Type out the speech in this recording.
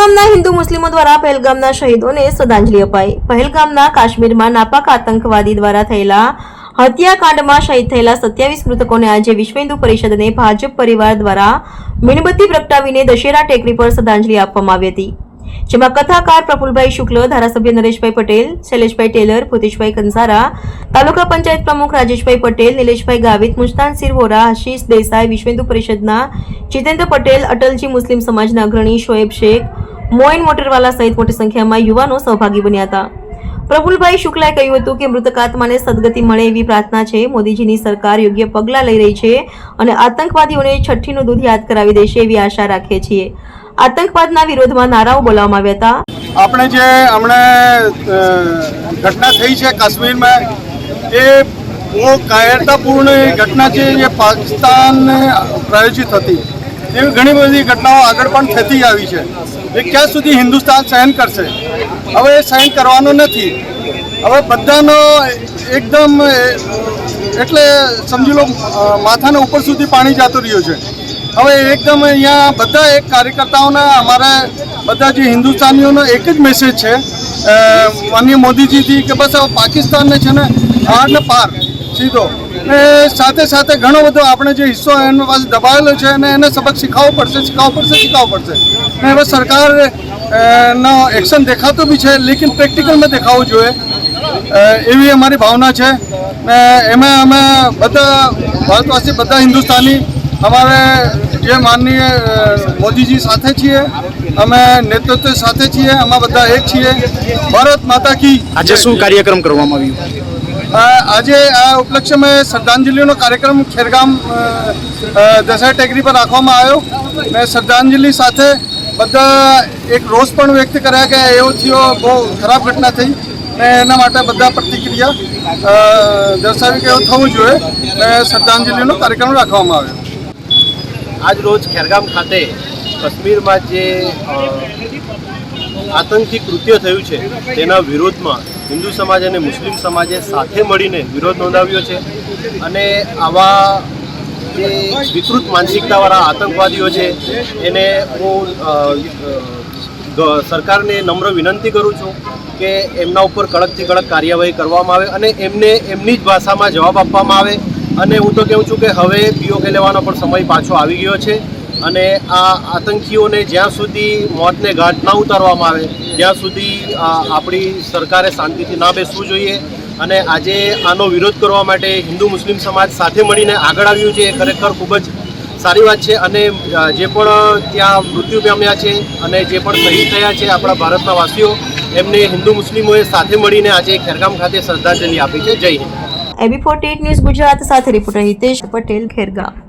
ખેરગામના હિન્દુ મુસ્લિમો દ્વારા પહેલગામના શહીદોને શ્રદ્ધાંજલિ અપાઈ। પહેલગામના કાશ્મીરમાં નાપાક આતંકવાદી દ્વારા થયેલા હત્યાકાંડમાં શહીદ થયેલા 27 મૃતકોને આજે વિશ્વ હિન્દુ પરિષદ અને ભાજપ પરિવાર દ્વારા મીણબત્તી પ્રગટાવીને દશેરા ટેકરી પર શ્રદ્ધાંજલિ આપવામાં આવી હતી, જેમાં કથાકાર પ્રફુલભાઈ શુક્લ, ધારાસભ્ય નરેશભાઈ પટેલ, શૈલેષભાઈ ટેલર, ભૂતેશભાઈ કંસારા, તાલુકા પંચાયત પ્રમુખ રાજેશભાઈ પટેલ, નિલેશભાઈ ગાવિત, મુસ્તાનસિર વોરા, આશીષ દેસાઈ, વિશ્વ હિન્દુ પરિષદના જીતેન્દ્ર પટેલ, અટલજી મુસ્લિમ સમાજના અગ્રણી શોએબ શેખ, મોઇન મોટરવાલા સહિત મોટી સંખ્યામાં યુવાનો સહભાગી બન્યા હતા। પ્રફુલભાઈ શુક્લાએ કહ્યું હતું કે મૃતક આત્માને સદગતિ મળે એવી પ્રાર્થના છે। મોદીજીની સરકાર યોગ્ય પગલાં લઈ રહી છે અને આતંકવાદીઓને છઠ્ઠીનું દૂધ યાદ કરાવી દેશે એવી આશા રાખીએ છીએ। આતંકવાદના વિરોધમાં નારાઓ બોલાવવામાં આવ્યા હતા। આપણે જે હમણાં ઘટના થઈ છે કાશ્મીરમાં, એ બહુ કાયરતાપૂર્ણ ઘટના છે, જે પાકિસ્તાન પ્રાયોજિત હતી। એવી ઘણી બધી ઘટનાઓ આગળ પણ થતી આવી છે। એ ક્યાં સુધી હિન્દુસ્તાન સહન કરશે? હવે એ સહન કરવાનો નથી। હવે બધાનો એકદમ એટલે સમજી લો માથાના ઉપર સુધી પાણી જતું રહ્યું છે। હવે એકદમ અહીંયા બધા એક કાર્યકર્તાઓના અમારા બધા જે હિન્દુસ્તાનીઓનો એક જ મેસેજ છે માનનીય મોદીજીથી કે બસ હવે પાકિસ્તાનને છે ને આરને પાર સીધો, ને સાથે સાથે ઘણો બધો આપણે જે હિસ્સો એનો પાસે દબાયેલો છે અને એને સબક શીખવવો પડશે। ને હવે સરકારનો એક્શન દેખાતું બી છે, લેકિન પ્રેક્ટિકલમાં દેખાવું જોઈએ એવી અમારી ભાવના છે। ને એમાં અમે બધા ભારતવાસી, બધા હિન્દુસ્તાની અમારે જે માનનીય મોદીજી સાથે છીએ, અમે નેતૃત્વ સાથે છીએ, અમે બધા એક છીએ। ભારત માતા કી। આજે શું કાર્યક્રમ કરવામાં આવ્યો? આજે આ ઉપલક્ષ્યમાં શ્રદ્ધાંજલિનો કાર્યક્રમ ખેરગામ દશેરા ટેકરી પર રાખવામાં આવ્યો ને શ્રદ્ધાંજલિ સાથે બધા એક રોષ પણ વ્યક્ત કર્યા કે એવો થયો, બહુ ખરાબ ઘટના થઈ ને એના માટે બધા પ્રતિક્રિયા દર્શાવી કે એવું થવું જોઈએ ને શ્રદ્ધાંજલિનો કાર્યક્રમ રાખવામાં આવ્યો। આજ રોજ ખેરગામ ખાતે કાશ્મીરમાં જે આતંકી કૃત્ય થયું છે તેના વિરોધમાં હિન્દુ સમાજ અને મુસ્લિમ સમાજે સાથે મળીને વિરોધ નોંધાવ્યો છે અને આવા જે વિકૃત માનસિકતાવાળા આતંકવાદીઓ છે એને હું સરકારને નમ્ર વિનંતી કરું છું કે એમના ઉપર કડકથી કડક કાર્યવાહી કરવામાં આવે અને એમને એમની જ ભાષામાં જવાબ આપવામાં આવે। અને હું તો કહું છું કે હવે પીઓકે લેવાનો પણ સમય પાછો આવી ગયો છે અને આ આતંકીઓને જ્યાં સુધી મોતને ઘાટ ના ઉતારવામાં આવે ત્યાં સુધી આપણી સરકારે શાંતિથી ના બેસવું જોઈએ। અને આજે આનો વિરોધ કરવા માટે હિન્દુ મુસ્લિમ સમાજ સાથે મળીને આગળ આવ્યું છે, એ ખરેખર ખૂબ જ સારી વાત છે। અને જે પણ ત્યાં મૃત્યુ પામ્યા છે અને જે પણ શહીદ થયા છે આપણા ભારતના વાસીઓ, એમને હિન્દુ મુસ્લિમોએ સાથે મળીને આજે ખેરગામ ખાતે શ્રદ્ધાંજલિ આપી છે। જય હિન્દ। AB48 ન્યૂઝ ગુજરાત સાથે રિપોર્ટર હિતેશ પટેલ, ખેરગામ।